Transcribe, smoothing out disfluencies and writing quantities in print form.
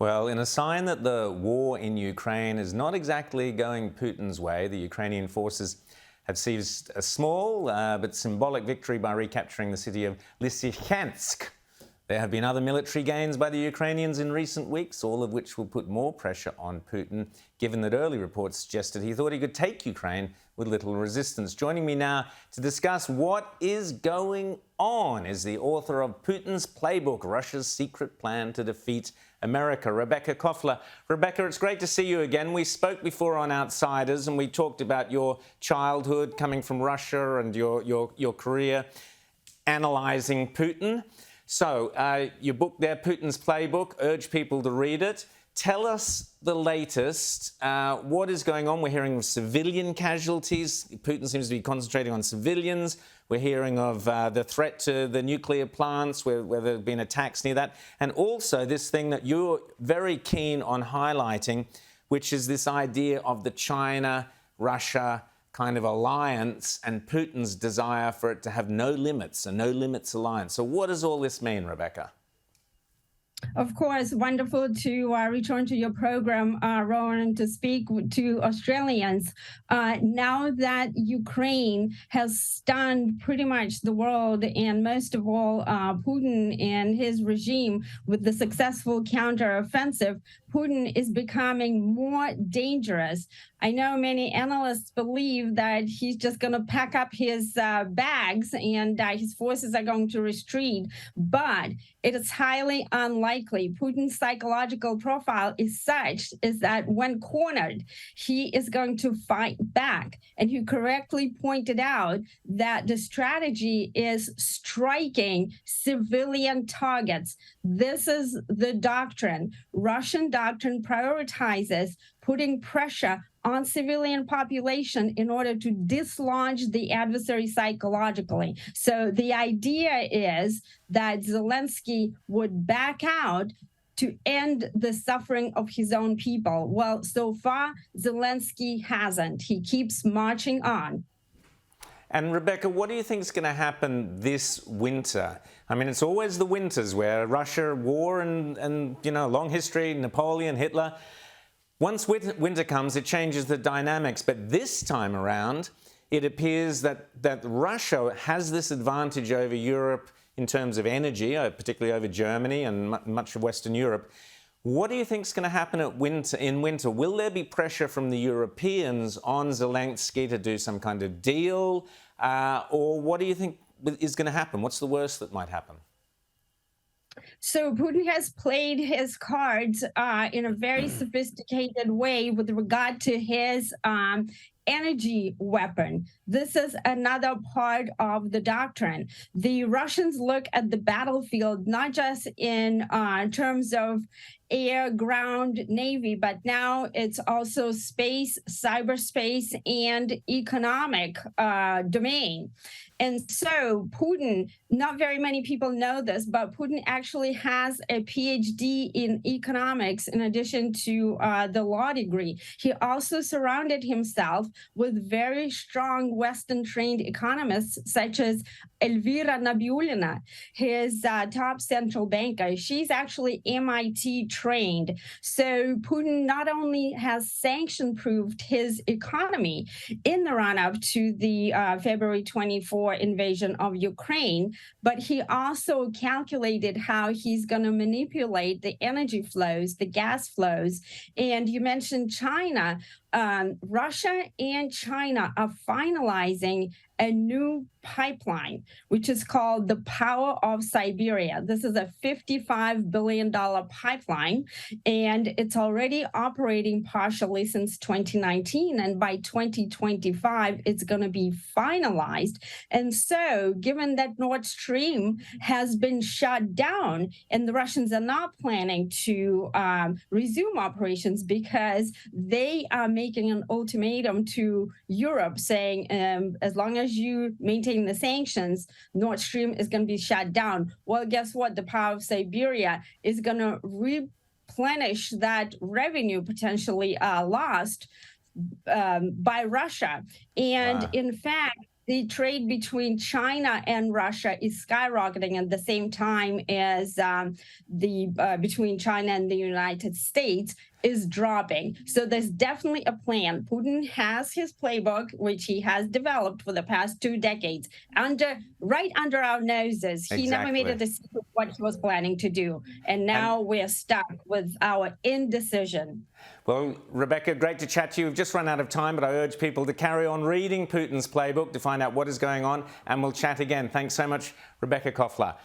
Well, in a sign that the war in Ukraine is not exactly going Putin's way, the Ukrainian forces have seized a small but symbolic victory by recapturing the city of Lysychansk. There have been other military gains by the Ukrainians in recent weeks, all of which will put more pressure on Putin, given that early reports suggested he thought he could take Ukraine with little resistance. Joining me now to discuss what is going on is the author of Putin's Playbook, Russia's Secret Plan to Defeat America, Rebekah Koffler. Rebekah, it's great to see you again. We spoke before on Outsiders and we talked about your childhood coming from Russia and your career analysing Putin. So, your book there, Putin's Playbook, urge people to read it. Tell us the latest. What is going on? We're hearing of civilian casualties. Putin seems to be concentrating on civilians. We're hearing of the threat to the nuclear plants, where there have been attacks near that. And also this thing that you're very keen on highlighting, which is this idea of the China-Russia kind of alliance and Putin's desire for it to have no limits, a no-limits alliance. So what does all this mean, Rebekah? Of course, wonderful to return to your program, Rowan, to speak to Australians. Now that Ukraine has stunned pretty much the world, and most of all, Putin and his regime with the successful counteroffensive, Putin is becoming more dangerous. I know many analysts believe that he's just going to pack up his bags and his forces are going to retreat, but it is highly unlikely. Putin's psychological profile is such is that when cornered, he is going to fight back. And you correctly pointed out that the strategy is striking civilian targets. This is the doctrine. Russian doctrine prioritizes putting pressure on civilian population in order to dislodge the adversary psychologically. So the idea is that Zelensky would back out to end the suffering of his own people. Well, so far, Zelensky hasn't. He keeps marching on. And Rebekah, what do you think is going to happen this winter? I mean, it's always the winters where Russia, war and you know, long history, Napoleon, Hitler. Once winter comes, it changes the dynamics. But this time around, it appears that Russia has this advantage over Europe in terms of energy, particularly over Germany and much of Western Europe. What do you think is going to happen in winter? Will there be pressure from the Europeans on Zelensky to do some kind of deal? Or what do you think is going to happen? What's the worst that might happen? So Putin has played his cards in a very sophisticated way with regard to his energy weapon. This is another part of the doctrine. The Russians look at the battlefield not just in terms of air, ground, navy, but now it's also space, cyberspace, and economic domain. And so Putin, not very many people know this, but Putin actually has a PhD in economics in addition to the law degree. He also surrounded himself with very strong Western-trained economists, such as Elvira Nabiullina, his top central banker. She's actually MIT trained. So Putin not only has sanction-proofed his economy in the run-up to the February 24 invasion of Ukraine, but he also calculated how he's going to manipulate the energy flows, the gas flows. And you mentioned China. Russia and China are finalizing a new pipeline, which is called the Power of Siberia. This is a $55 billion pipeline, and it's already operating partially since 2019. And by 2025, it's going to be finalized. And so, given that Nord Stream has been shut down, and the Russians are not planning to resume operations because they are making an ultimatum to Europe saying, as long as you maintain the sanctions, Nord Stream is going to be shut down. Well, guess what? The Power of Siberia is going to replenish that revenue potentially lost by Russia. And in fact, the trade between China and Russia is skyrocketing at the same time as between China and the United States is dropping. So there's definitely a plan. Putin has his playbook, which he has developed for the past 2 decades, right under our noses. He never made it a secret what he was planning to do. And now we're stuck with our indecision. Well, Rebekah, great to chat to you. We've just run out of time, but I urge people to carry on reading Putin's playbook to find out what is going on, and we'll chat again. Thanks so much, Rebekah Koffler.